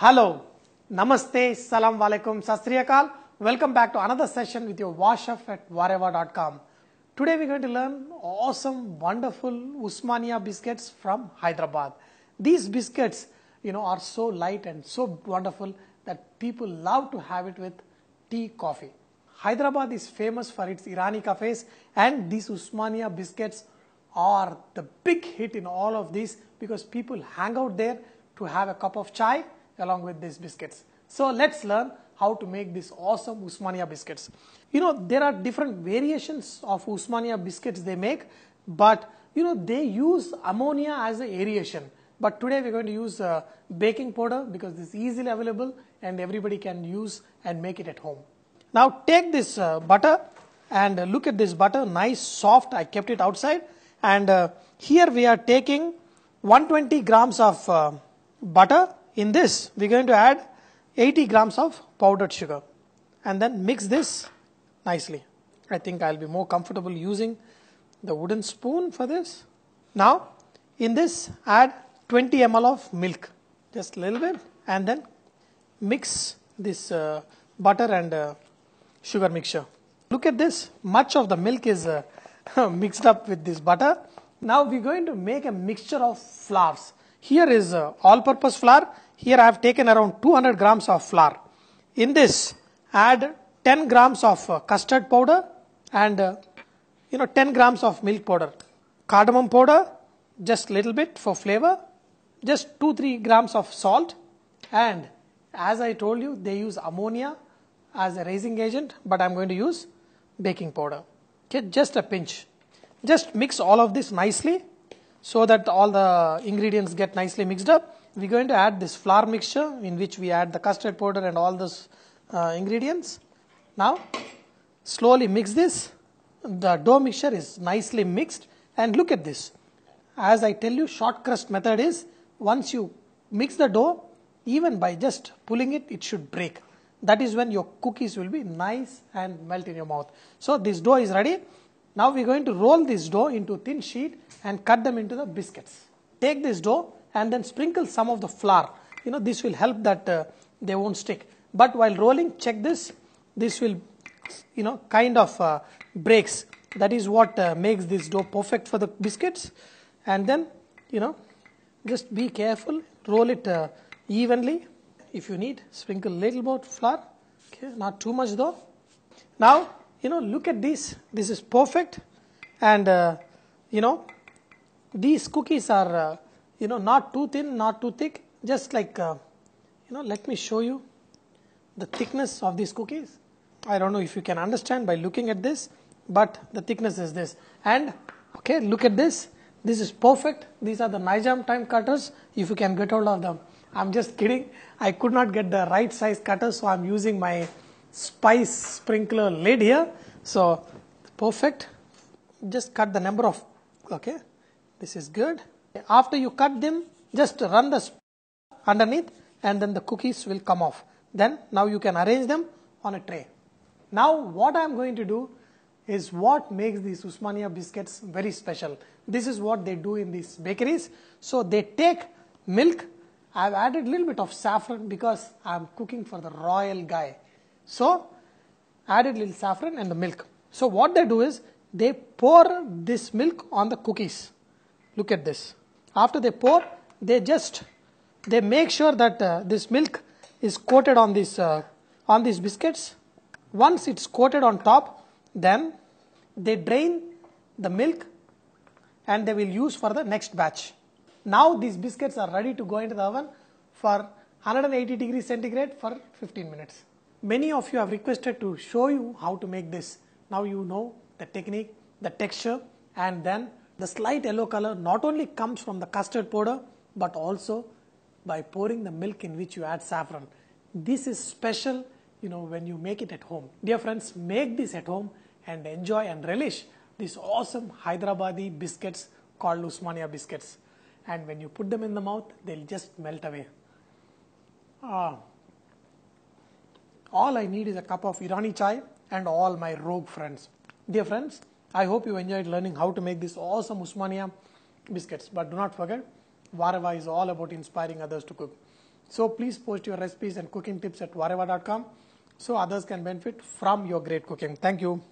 Hello, Namaste, Salam Walaikum, Sat Sri Akal. Welcome back to another session with your Washaf at Vareva.com. Today we're going to learn awesome, wonderful Usmania biscuits from Hyderabad. These biscuits, are so light and so wonderful that people love to have it with tea, coffee. Hyderabad is famous for its Irani cafes, and these Usmania biscuits are the big hit in all of these because people hang out there to have a cup of chai along with these biscuits. So let's learn how to make these awesome Usmania biscuits. There are different variations of Usmania biscuits they make, but they use ammonia as an aeration. But today we're going to use baking powder because this is easily available and everybody can use and make it at home. Now take this butter and look at this butter, nice soft. I kept it outside, and here we are taking 120 grams of butter. In this we're going to add 80 grams of powdered sugar and then mix this nicely. I think I'll be more comfortable using the wooden spoon for this. Now in this add 20 ml of milk, just a little bit, and then mix this butter and sugar mixture. Look at this, much of the milk is mixed up with this butter. Now we're going to make a mixture of flours. Here is all-purpose flour. Here I have taken around 200 grams of flour. In this add 10 grams of custard powder and 10 grams of milk powder. Cardamom powder, just little bit for flavor. Just 2-3 grams of salt, and as I told you, they use ammonia as a raising agent, but I'm going to use baking powder. Okay, just a pinch. Just mix all of this nicely so that all the ingredients get nicely mixed up. We're going to add this flour mixture in which we add the custard powder and all those ingredients. Now slowly mix this. The dough mixture is nicely mixed, and look at this. As I tell you, short crust method is once you mix the dough, even by just pulling it, it should break. That is when your cookies will be nice and melt in your mouth. So this dough is ready. Now we're going to roll this dough into a thin sheet and cut them into the biscuits. Take this dough and then sprinkle some of the flour. This will help that they won't stick. But while rolling, check this. This will, kind of breaks. That is what makes this dough perfect for the biscuits. And then, just be careful. Roll it evenly. If you need, sprinkle a little more flour. Okay, not too much though. Now, look at this. This is perfect. And, these cookies are, not too thin, not too thick. Just like, let me show you the thickness of these cookies. I don't know if you can understand by looking at this, but the thickness is this. And, okay, look at this. This is perfect. These are the Nijam time cutters, if you can get hold of them. I'm just kidding. I could not get the right size cutter, so I'm using my spice sprinkler lid here. So, perfect. Just cut the number of, okay, this is good. After you cut them, just run the underneath and then the cookies will come off. Then, now you can arrange them on a tray. Now, what I'm going to do is what makes these Usmania biscuits very special. This is what they do in these bakeries. So, they take milk. I've added a little bit of saffron because I'm cooking for the royal guy. So, added little saffron and the milk. So, what they do is they pour this milk on the cookies. Look at this. After they pour, they make sure that this milk is coated on these biscuits. Once it's coated on top, then they drain the milk and they will use for the next batch. Now these biscuits are ready to go into the oven for 180 degrees centigrade for 15 minutes. Many of you have requested to show you how to make this. Now you know the technique, the texture, and then the slight yellow color not only comes from the custard powder, but also by pouring the milk in which you add saffron. This is special, when you make it at home. Dear friends, make this at home and enjoy and relish these awesome Hyderabadi biscuits called Usmania biscuits. And when you put them in the mouth, they'll just melt away. All I need is a cup of Irani chai and all my rogue friends. Dear friends, I hope you enjoyed learning how to make these awesome Usmania biscuits. But do not forget, Vareva is all about inspiring others to cook. So please post your recipes and cooking tips at vareva.com so others can benefit from your great cooking. Thank you.